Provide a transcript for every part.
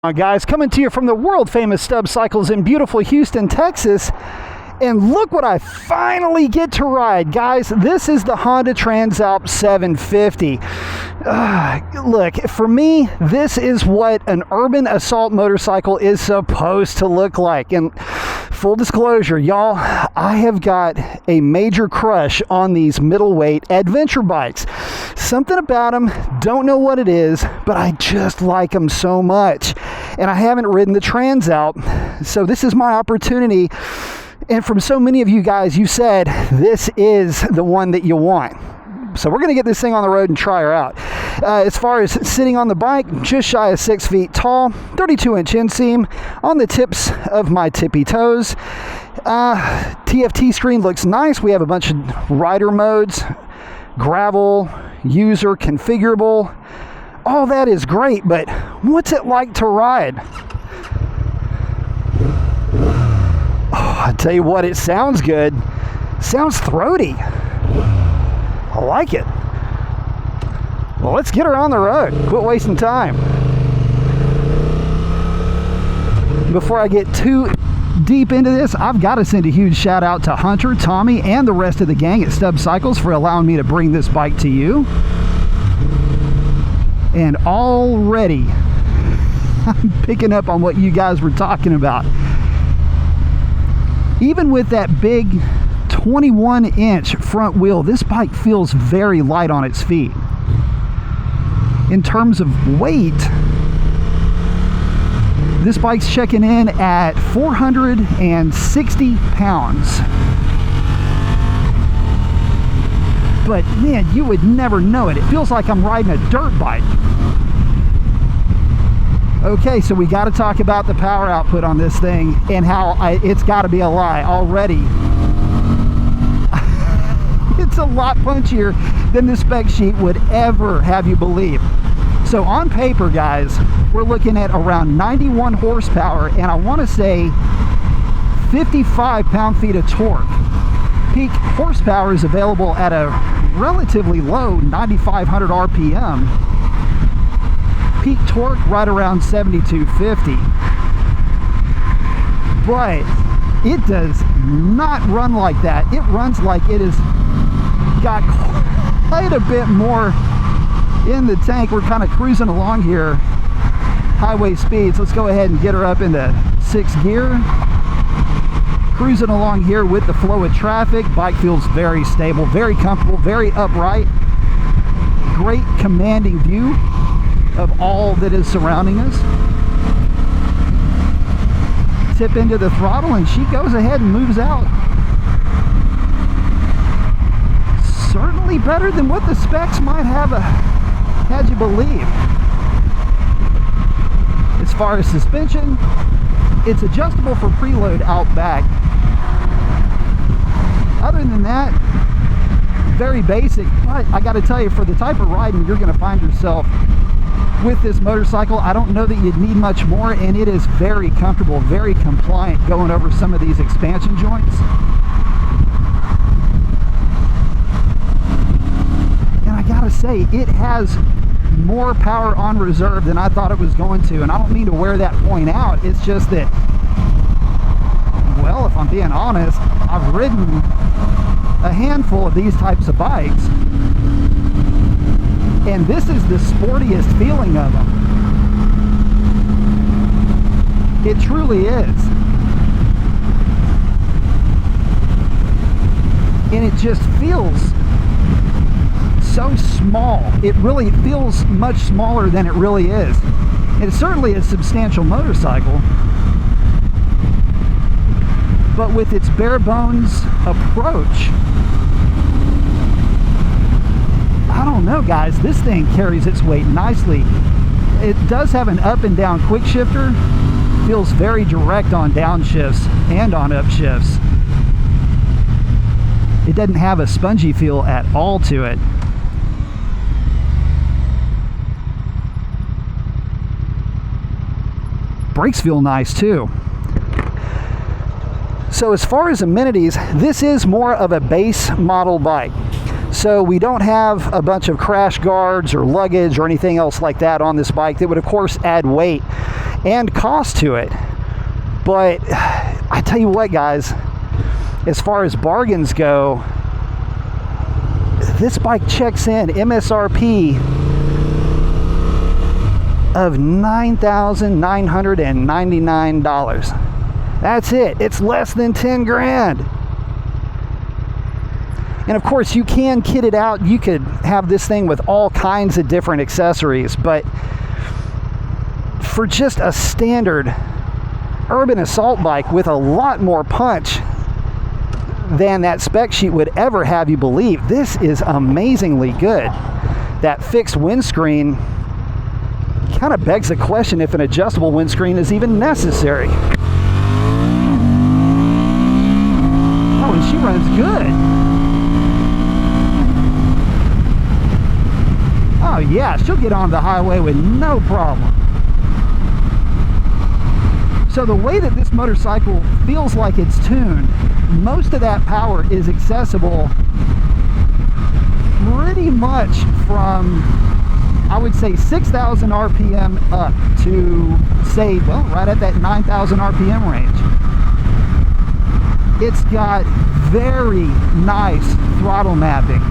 Guys, coming to you from the world famous Stubb Cycles in beautiful Houston, Texas. And look what I finally get to ride, guys. This is the Honda Transalp 750. Look, for me, this is what an urban assault motorcycle is supposed to look like. And full disclosure, y'all, I have got a major crush on these middleweight adventure bikes. Something about them, don't know what it is, but I just like them so much. And I haven't ridden the Transalp, so this is my opportunity. And from so many of you guys, you said this is the one that you want. So we're going to get this thing on the road and try her out. As far as sitting on the bike, just shy of 6 feet tall, 32-inch inseam on the tips of my tippy toes. TFT screen looks nice. We have a bunch of rider modes, gravel, user, configurable. All that is great, but what's it like to ride? Oh, I tell you what, it sounds good. Sounds throaty. I like it. Well, let's get her on the road. Quit wasting time. Before I get too deep into this, I've got to send a huge shout out to Hunter, Tommy, and the rest of the gang at Stubb Cycles for allowing me to bring this bike to you. And already, I'm picking up on what you guys were talking about. Even with that big 21-inch front wheel, this bike feels very light on its feet. In terms of weight, this bike's checking in at 460 pounds. But man, you would never know it. It feels like I'm riding a dirt bike. Okay, so we got to talk about the power output on this thing and how it's got to be a lie already. It's a lot punchier than the spec sheet would ever have you believe. So on paper, guys, we're looking at around 91 horsepower, and I want to say 55 pound-feet of torque. Peak horsepower is available at a relatively low 9,500 RPM. Peak torque right around 7,250. But it does not run like that. It runs like it has got quite a bit more in the tank. We're kind of cruising along here, highway speeds. Let's go ahead and get her up into 6th gear. Cruising along here with the flow of traffic. Bike feels very stable, very comfortable, very upright. Great commanding view of all that is surrounding us. Tip into the throttle and she goes ahead and moves out. Certainly better than what the specs might have had you believe. As far as suspension, it's adjustable for preload out back. Other than that, very basic, but I got to tell you, for the type of riding you're going to find yourself with this motorcycle, I don't know that you'd need much more, and it is very comfortable, very compliant going over some of these expansion joints. And I gotta say, it has more power on reserve than I thought it was going to, and I don't mean to wear that point out. It's just that, well, if I'm being honest, I've ridden a handful of these types of bikes, and this is the sportiest feeling of them. It truly is. And it just feels so small. It really feels much smaller than it really is. It's certainly a substantial motorcycle, but with its bare bones approach, I don't know, guys, this thing carries its weight nicely. It does have an up and down quick shifter. Feels very direct on downshifts and on upshifts. It doesn't have a spongy feel at all to it. Brakes feel nice too. So as far as amenities, this is more of a base model bike. So we don't have a bunch of crash guards or luggage or anything else like that on this bike that would of course add weight. and cost to it. But I tell you what, guys, as far as bargains go, this bike checks in MSRP of $9,999. That's it. It's less than 10 grand. And of course, you can kit it out. You could have this thing with all kinds of different accessories, but for just a standard urban assault bike with a lot more punch than that spec sheet would ever have you believe, this is amazingly good. That fixed windscreen kind of begs the question if an adjustable windscreen is even necessary. Oh, and she runs good. Oh yeah, she'll get on the highway with no problem. So the way that this motorcycle feels like it's tuned, most of that power is accessible pretty much from, I would say, 6,000 RPM up to, say, well, right at that 9,000 RPM range. It's got very nice throttle mapping.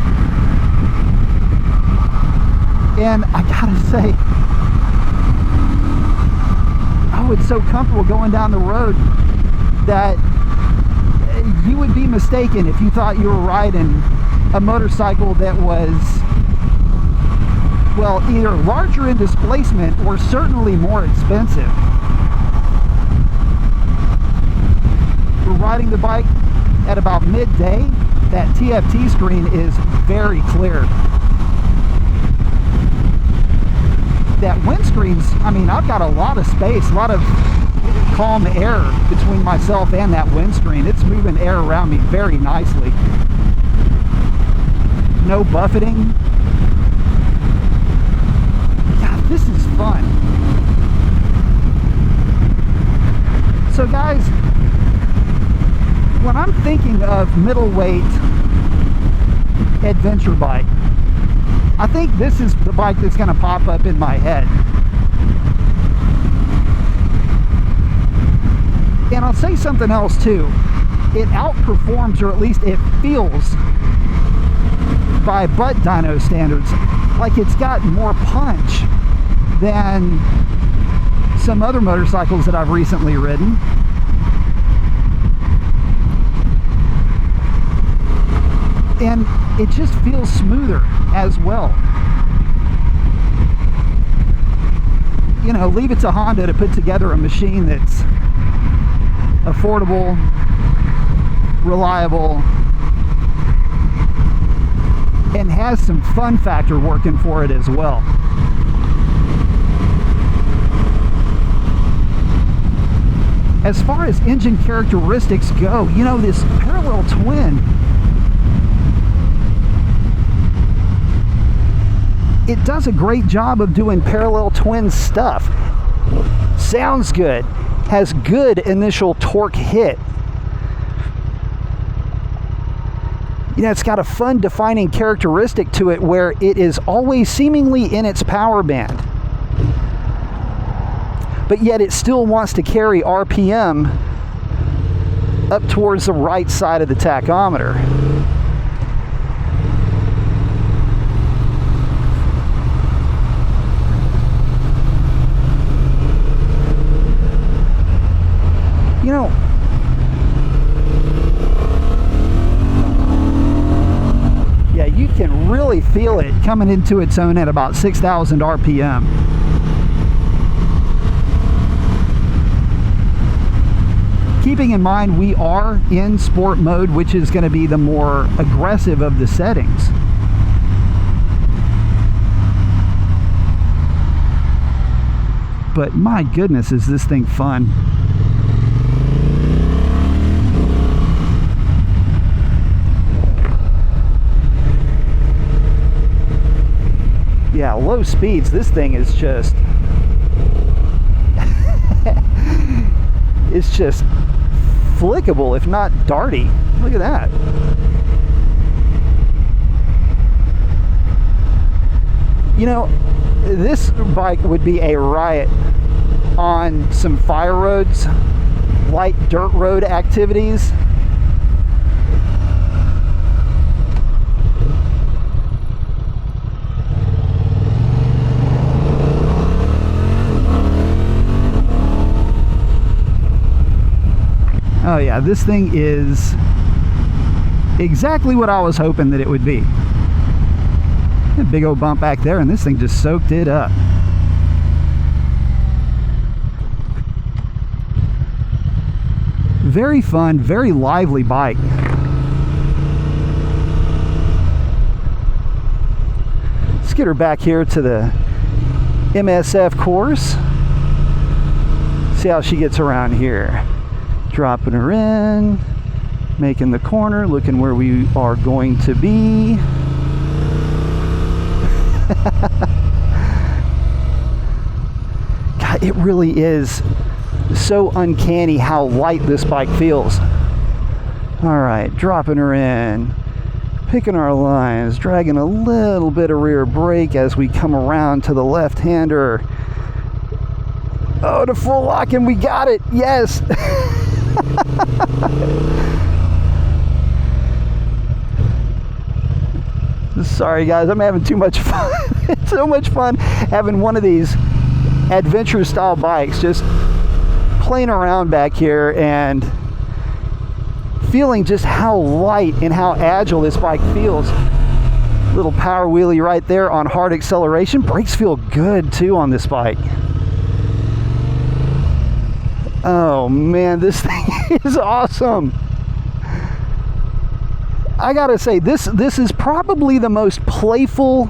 And I gotta say, oh, it's so comfortable going down the road that you would be mistaken if you thought you were riding a motorcycle that was, well, either larger in displacement or certainly more expensive. We're riding the bike at about midday. That TFT screen is very clear. That windscreen's, I mean, I've got a lot of space, a lot of calm air between myself and that windscreen. It's moving air around me very nicely. No buffeting. God, this is fun. So guys, when I'm thinking of middleweight adventure bike, I think this is the bike that's going to pop up in my head. And I'll say something else too. It outperforms, or at least it feels, by butt dyno standards, like it's got more punch than some other motorcycles that I've recently ridden. And it just feels smoother as well. You know, leave it to Honda to put together a machine that's affordable, reliable, and has some fun factor working for it as well. As far as engine characteristics go, you know, this parallel twin, it does a great job of doing parallel twin stuff. Sounds good, has good initial torque hit. You know, it's got a fun defining characteristic to it where it is always seemingly in its power band, but yet it still wants to carry RPM up towards the right side of the tachometer. You know, yeah, you can really feel it coming into its own at about 6,000 RPM. Keeping in mind we are in sport mode, which is going to be the more aggressive of the settings. But my goodness, is this thing fun. Yeah, low speeds, this thing is just it's just flickable, if not darty. Look at that. You know, this bike would be a riot on some fire roads, light dirt road activities. Oh yeah, this thing is exactly what I was hoping that it would be. A big old bump back there, and this thing just soaked it up. Very fun, very lively bike. Let's get her back here to the MSF course. See how she gets around here. Dropping her in, making the corner, looking where we are going to be. God, it really is so uncanny how light this bike feels. All right, dropping her in, picking our lines, dragging a little bit of rear brake as we come around to the left-hander. Oh, the full lock, and we got it. Yes. Sorry guys, I'm having too much fun. It's so much fun having one of these adventure style bikes, just playing around back here and feeling just how light and how agile this bike feels. Little power wheelie right there on hard acceleration. Brakes feel good too on this bike. Oh man, this thing is awesome. I gotta say, this is probably the most playful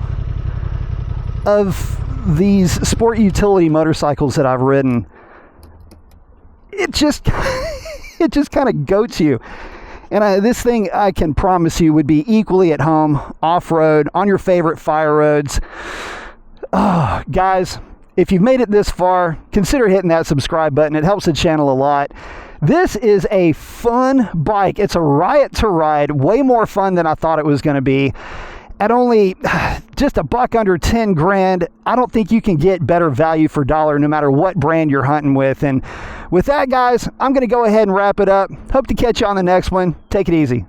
of these sport utility motorcycles that I've ridden. It just it just kind of goats you. And this thing, I can promise you, would be equally at home off-road on your favorite fire roads. Oh, guys, if you've made it this far, consider hitting that subscribe button. It helps the channel a lot. This is a fun bike. It's a riot to ride, way more fun than I thought it was going to be. At only just a buck under 10 grand, I don't think you can get better value for dollar no matter what brand you're hunting with. And with that, guys, I'm going to go ahead and wrap it up. Hope to catch you on the next one. Take it easy.